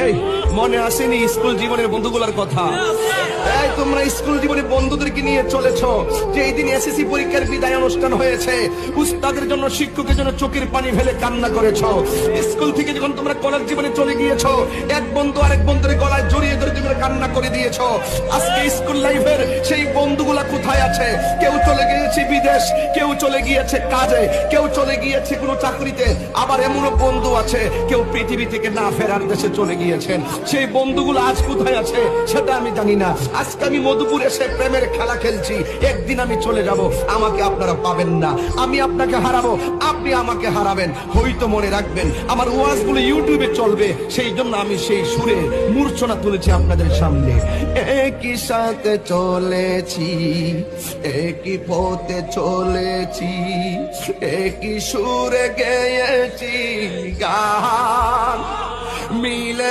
এই মনে আসেনি স্কুল জীবনের বন্ধুগুলোর কথা? এই তোমরা স্কুল জীবনে বন্ধুদেরকে নিয়ে চলেছো, যেই দিন এসএসসি পরীক্ষার বিদায় অনুষ্ঠান হয়েছে, উস্তাদের জন্য শিক্ষকের জন্য চোখের পানি ফেলে কান্না করেছো। স্কুল থেকে যখন তোমরা কলেজ জীবনে চলে গিয়েছো, এক বন্ধু আরেক বন্ধুর গলায় জড়িয়ে ধরে তোমরা কান্না করে দিয়েছো। আজকে স্কুল লাইফের সেই বন্ধুগুলা কোথায় আছে? কেউ চলে গিয়েছে বিদেশ, কেউ চলে গিয়েছে কাজে, কেউ চলে গিয়েছে কোনো চাকরিতে, আবার এমনও বন্ধু আছে কেউ পৃথিবী থেকে না ফেরার দেশে চলে গিয়েছেন। সেই বন্ধুগুলো আজ কোথায় আছে সেটা আমি জানি না। আজকে আমি মধুপুর এসে প্রেমের খেলা খেলছি, একদিন আমি চলে যাব, আমাকে আপনারা পাবেন না, আমি আপনাকে হারাবো, আপনি আমাকে হারাবেন। হয়তো মনে রাখবেন আমার ওয়াজগুলো ইউটিউবে চলবে, সেই জন্য আমি সেই সুরে মূর্ছনা তুলেছি আপনাদের সামনে। একই সাথে চলেছি, একই পথে চলেছি, একই সুরে গেয়েছি গান, মিলে